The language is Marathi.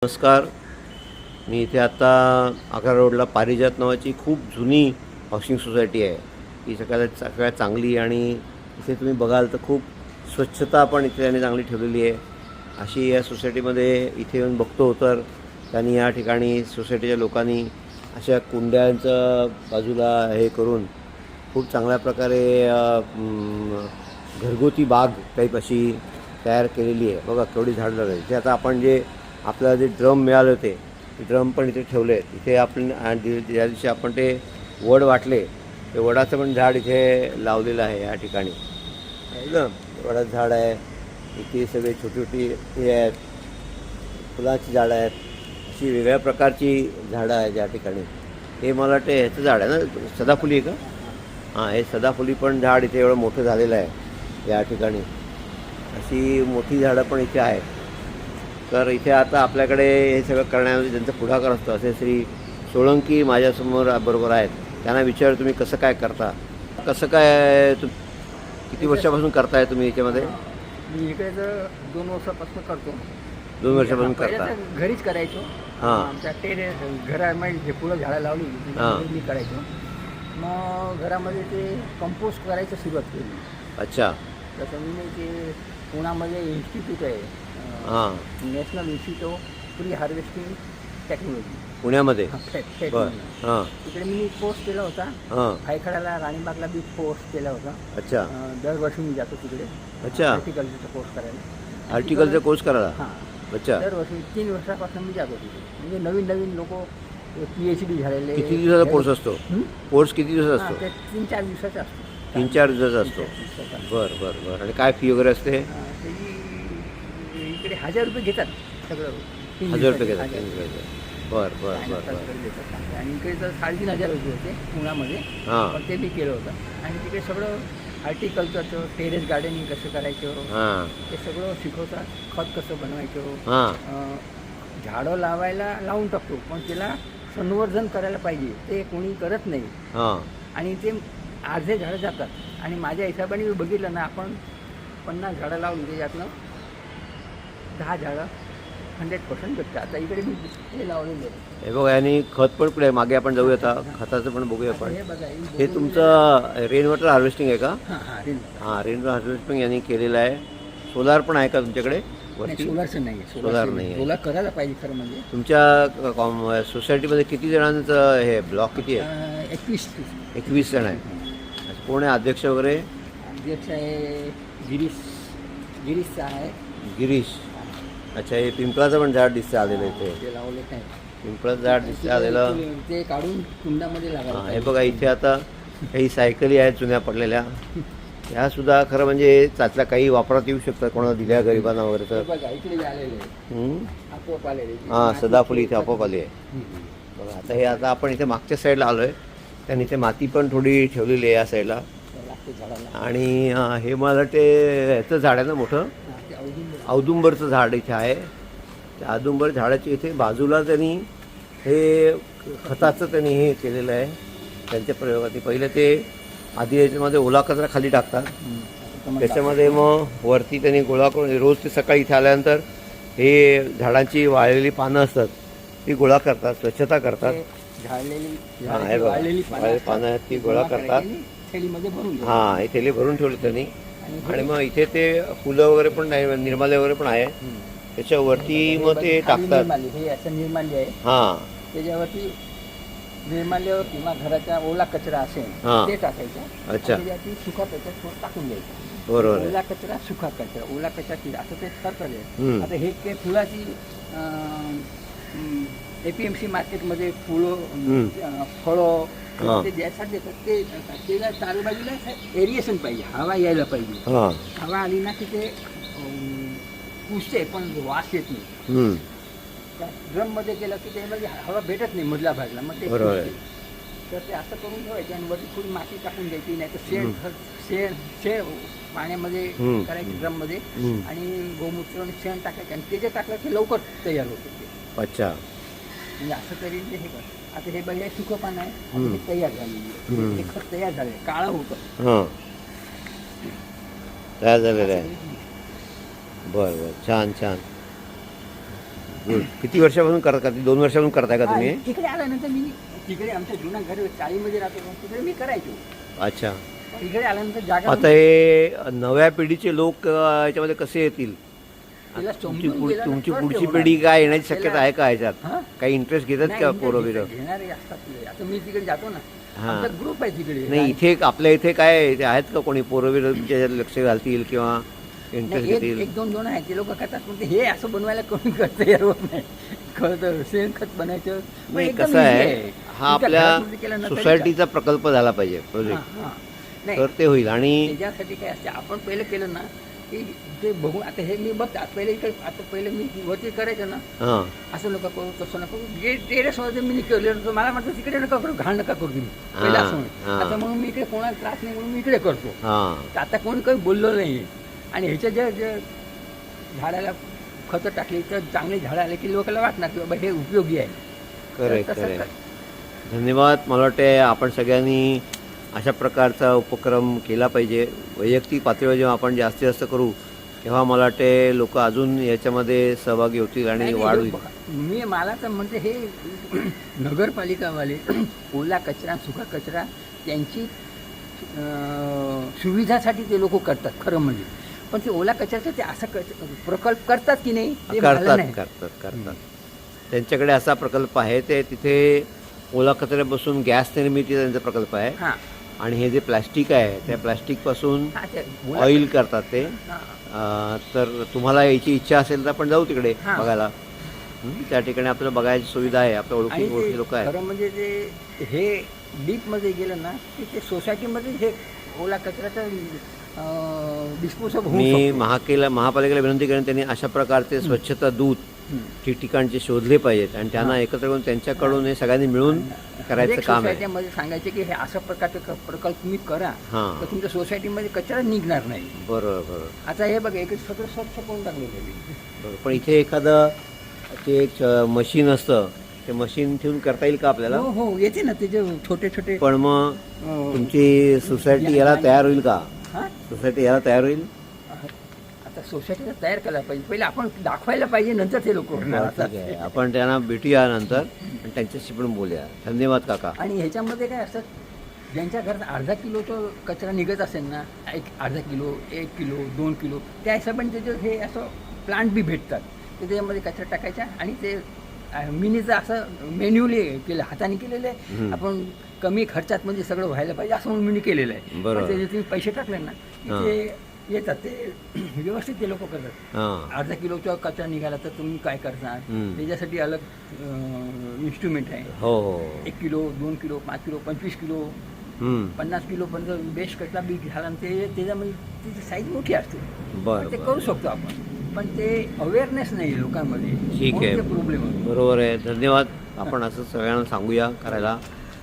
नमस्कार. मी इथे आता आग्रा रोडला पारिजात नावाची खूप जुनी हाऊसिंग सोसायटी आहे. ही सगळ्यात चांगली आणि इथे तुम्ही बघाल तर खूप स्वच्छता पण इथे त्यांनी चांगली ठेवलेली आहे. अशी या सोसायटीमध्ये इथे येऊन बघतो तर त्यांनी या ठिकाणी सोसायटीच्या लोकांनी अशा कुंड्यांचं बाजूला हे करून खूप चांगल्या प्रकारे घरगुती बाग टाईप अशी तयार केलेली आहे. बघा केवढी झाडं लावली आहे. इथे आता आपण जे आपल्याला जे ड्रम मिळाले होते ते ड्रम पण इथे ठेवले आहेत. इथे आपण ज्या दिवशी आपण ते वड वाटले ते वडाचं पण झाड इथे लावलेलं आहे या ठिकाणी. एकदम वडाचं झाड आहे. इथे सगळे छोटी छोटी हे आहेत, फुलाची झाडं आहेत. अशी वेगळ्या प्रकारची झाडं आहेत या ठिकाणी. हे मला वाटतं ह्याचं झाड आहे ना, सदाफुली आहे का? हां, हे सदाफुली पण झाड इथे एवढं मोठं झालेलं आहे या ठिकाणी. अशी मोठी झाडं पण इथे आहेत. तर इथे आता आपल्याकडे हे सगळं करण्यामध्ये ज्यांचा पुढाकार असतो असे श्री सोळंकी माझ्यासमोर बरोबर आहेत. त्यांना विचार तुम्ही कसं काय करता, कसं काय किती वर्षापासून करताय तुम्ही याच्यामध्ये? मी इकडे तर 2 वर्षापासून करतो. 2 वर्षापासून करता? घरीच करायचो. हां, आमच्या घरामध्ये जे फुलं झाडं लावली मी करायचो. मग घरामध्ये ते कंपोस्ट करायचं सुरुवात केली. अच्छा. तसं मी ते पुण्यामध्ये इन्स्टिट्यूट आहे, हां, national institute of pre harvesting technology पुण्यामध्ये. बरं. हां तिकडे मी कोर्स केला होता. हां. भायखळ्याला राणीबागला बी कोर्स केला होता. अच्छा. दरवर्षी मी जातो तिकडे. अच्छा. हॉर्टिकल्चरचा कोर्स करायला. आर्टिकलचा कोर्स करायला? हां. अच्छा. दरवर्षी 3 वर्षापासून मी जातो तिथे. म्हणजे नवीन लोक PhD झालेले. किती दिवसाचा कोर्स असतो? कोर्स किती दिवसाचा असतो? ते 3-4 दिवसाचा असतो. 3-4 दिवसाचा असतो. बरं बरं बरं. आणि काय फी वगैरे असते? इकडे 1000 रुपये घेतात सगळं. 1000 रुपये घेतात. 3 दिवसाचे. बरं बरं बरं बरं. आणि इकडे तर 3,500 रुपये होते पुण्यामध्ये. हां पण ते मी केलं होतं. आणि तिकडे सगळं हॉर्टिकल्चरचं, टेरेस गार्डनिंग कसं करायचं हां ते सगळं शिकवतात. खत कसं बनवायचं. हां झाडं लावायला लावून टाकतो, पण त्याला संवर्धन करायला पाहिजे. ते कोणी करत नाही. हां आणि ते अर्धे झाडं जातात. आणि माझ्या हिशोबाने मी बघितलं ना, आपण 50 झाडं लावली त्याच्यातनं 10 झाडं 100% भेटतात. आता इकडे मी हे लावलेलं आहे. हे बघा, आणि खत पण पुढे मागे आपण जाऊया. आता खताचं पण बघूया आपण. हे बघा, हे तुमचं रेन वॉटर हार्वेस्टिंग आहे का? हां, रेन वॉटर हार्वेस्टिंग यांनी केलेलं आहे. सोलार पण आहे का तुमच्याकडे वरती? सोलारचं नाही. सोलार नाही आहे. सोलार करायला पाहिजे खरं म्हणजे. तुमच्या सोसायटीमध्ये किती जणांचं हे ब्लॉक किती आहे? 21 जण आहे. कोण आहे अध्यक्ष वगैरे? अध्यक्ष आहे गिरीश आहे. गिरीश. अच्छा. हे पिंपळाचं पण झाड दिसतं आलेलं इथे. ते लावले काय, पिंपळाचं झाड दिसतं आलेलं. ते काढून कुंडामध्ये लावायला. हे बघा, इथे आता काही सायकली आहेत जुन्या पडलेल्या. ह्यासुद्धा खरं म्हणजे त्यातल्या काही वापरात येऊ शकतात कोणाला दिल्या गरिबांना वगैरे. तर बघा इकडे आलेले आपोआप आलेले. हां, सदाफुली इथे आपोआप आली आहे. बघा, आता आपण इथे मागच्या साईडला आलो आहे. त्यांनी इथे माती पण थोडी ठेवलेली आहे या साईडला. आणि हे मला वाटते ह्याचं झाड आहे ना मोठं, औदुंबरचं झाड इथे आहे. त्या औदुंबर झाडाच्या इथे बाजूला त्यांनी हे खताचं त्यांनी हे केलेलं आहे त्यांच्या प्रयोगात. पहिले ते आधी याच्यामध्ये ओला कचरा खाली टाकतात, त्याच्यामध्ये मग वरती त्यांनी गोळा करून रोज ते सकाळी इथे आल्यानंतर हे झाडांची वाळलेली पानं असतात ती गोळा करतात, स्वच्छता करतात. पानं ती गोळा करतात. हां, हे थैली भरून ठेवली त्यांनी. आणि मग इथे ते फुलं वगैरे पण निर्माल्य वगैरे पण आहे त्याच्यावरती मग ते टाकतात. निर्माल्य आहे. हां, त्याच्यावरती निर्माल्य किंवा घराचा ओला कचरा असेल ते टाकायचं. अच्छा. त्याच्यावरती सुका कचरा थोडं टाकून द्यायचं. बरोबर. ओला कचरा, सुका कचरा, ओला कचरा असं ते सर्कल आहे. आता हे काय फुलाची APMC मार्केटमध्ये फुलं, फळं ते ज्यासाठी देतात ते त्याला चालूबाजूला एरिएशन पाहिजे, हवा यायला पाहिजे. हवा आली ना की ते पुसते पण वास येत नाही. ड्रममध्ये केलं की त्यामध्ये हवा भेटत नाही मधल्या भागला, मग ते तर ते असं करून ठेवायचे. आणि वरती थोडी माती टाकून द्यायची, नाही तर शेण पाण्यामध्ये करायची ड्रममध्ये. आणि गोमूत्र आणि शेण टाकायचे आणि ते जे टाकलं की लवकर तयार होतं ते. अच्छा. म्हणजे असं तरी हे कर. आता हे बघा, सुकं पान आहे, हे तयार झालेलं. हे खत तयार झालं, काळं होतं, तयार झालेलं आहे. बरं बरं, छान छान. गुड. किती वर्षापासून करता? 2 वर्षापासून करताय का तुम्ही? तिकडे आल्यानंतर मी तिकडे आमच्या जुना घर चाळीमध्ये राहतो तिकडे मी करायचो. अच्छा. इकडे आल्यानंतर जागा आता हे नव्या पिढीचे लोक याच्यामध्ये कसे येतील? तिला तुमची समजून गेलं ना तुमची तर पुढची ते पिढी होणार. काय येण्याची शक्यता आहे का ह्याच्यात? हां? काही इंटरेस्ट घेतात नाही, का इथे पोरं बिरं? घेणारे असतात तिकडे. आता मी तिकडे जातो ना, हां. आमचा ग्रुप आहे तिकडे. नाही, इथे आपल्या इथे काय आहे? ते आहेत का कोणी पोरं बिरं त्याच्यात लक्ष घालतील किंवा इंटरेस्ट नाही, घेतील? एक दोन दोन आहेत ते लोक करतात, पण ते हे असं बनवायला कोणी करतं यार होत नाही. खत शेणखत बनायचं पण नाही, एकदम कसं easy आहे, तुमच्या हा आपल्या घरामध्ये केलं ना तरी सोसायटीचा प्रकल्प झाला पाहिजे हां, प्रोजेक्ट, हां. नाही, तर ते होईल. आणि त्याच्यासाठी काय असते, आपण पहिलं केलं ना की ते बघून आता हे मी बघतो पहिले इकडे, आता पहिले मी वरती करायचं ना, हां असं नका करू तसं नका करू, जे टेरेसमध्ये मी केलं तर मला म्हटलं तिकडे नका करू, घाण नका करू तुम्ही पहिलं असं म्हणून. हां. आता म्हणून मी इकडे कोणाला त्रास नाही म्हणून मी इकडे करतो. हां तर आता कोणी काही बोललो नाही. आणि ह्याच्या जे झाडाला खतं टाकली तर चांगली झाडं आले की लोकांना वाटणार की बाबा हे उपयोगी आहे. खरंय तर तसं खरंय. कर. धन्यवाद. मला वाटते आपण सगळ्यांनी अशा प्रकारचा उपक्रम केला पाहिजे. वैयक्तिक पातळीवर जेव्हा आपण जास्तीत जास्त करू तेव्हा मला वाटते लोक अजून याच्यामध्ये सहभागी होतील आणि नाही, वाढ हे होईल. बघा, मी मला तर म्हणते हे नगरपालिकावाले ओला कचरा सुका कचरा त्यांची सुविधासाठी ते लोक करतात खरं म्हणजे. पण ते ओला कचऱ्याचं ते असं प्रकल्प करतात की नाही ते मला करतात नाही. करतात. त्यांच्याकडे असा प्रकल्प आहे, ते तिथे ओला कचऱ्यापासून गॅस निर्मितीचा त्यांचा प्रकल्प आहे. हां, आणि हे जे प्लॅस्टिक आहे त्या प्लॅस्टिकपासून हां, ते ओला ऑइल करतात ते. हां. तर तुम्हाला यायची इच्छा असेल तर आपण जाऊ तिकडे हां. बघायला. त्या ठिकाणी आपल्याला बघायची सुविधा आहे, आपल्या आणि ओळखी ते लोक आहेत. खरं म्हणजे ते हे डीपमध्ये गेलं ना की ते सोसायटीमध्ये हे ओला कचऱ्याचं डिस्पोजल होऊ मी शकतो. महापालिकेला विनंती करेन त्यांनी अशा प्रकारचे स्वच्छता दूत ठिकठिकाणचे शोधले पाहिजेत आणि त्यांना एकत्र करून त्यांच्याकडून हे सगळ्यांनी मिळून करायचं हरेक काम आहे. सोसायटीमध्ये सांगायचे की हे अशा प्रकारचे प्रकल्प तुम्ही करा हां. तर तुमच्या सोसायटीमध्ये कचरा निघणार नाही. बरोबर. आता हे बघा एक सगळं स्वच्छ करून टाकलेलं आहे. बरोबर. पण इथे एखादं ते एक मशीन असतं, ते मशीन ठेवून करता येईल का आपल्याला? हो हो येते ना ते जे छोटे छोटे. पण मग तुमची सोसायटी याला तयार होईल का? हां, सोसायटी याला तयार होईल? आता सोसायटीला तयार करायला पाहिजे, पहिले आपण दाखवायला पाहिजे नंतर ते लोक होणार. बरं, ठीक आहे. आपण त्यांना भेटूया नंतर आणि त्यांच्याशी पण बोलूया. धन्यवाद काका. आणि ह्याच्यामध्ये काय असतं, ज्यांच्या घरात अर्धा किलोचं कचरा निघत असेल ना, एक अर्धा किलो 1 किलो 2 किलो त्या हिशोबाने त्याच्यात हे असं प्लांट बी भेटतात. ते त्याच्यामध्ये कचरा टाकायचा आणि ते मिनीचं असं मेन्युली केलं, हाताने केलेलं आहे. आपण कमी खर्चात म्हणजे सगळं व्हायला पाहिजे असं म्हणून मिनी केलेलं आहे. बरोबर. पण त्याचे तुम्ही पैसे टाकले ना की ते येतात, ते व्यवस्थित ते लोक करतात. हां अर्धा किलोचा कचरा निघाला तर तुम्ही काय करणार, त्याच्यासाठी अलग इन्स्ट्रुमेंट आहे. हो हो. 1 kilo 2 kilo 5 kilo 25 kilo 50 kilo पर्यंत बेस्ट कचरा बी घाला, ते त्याच्यामध्ये त्याची साईज मोठी असते. बरं ते बरं. करू शकतो आपण, पण ते अवेअरनेस नाही लोकांमध्ये. ठीक आहे. प्रॉब्लेम आहे. बरोबर आहे. धन्यवाद. आपण असं सगळ्यांना सांगूया करायला.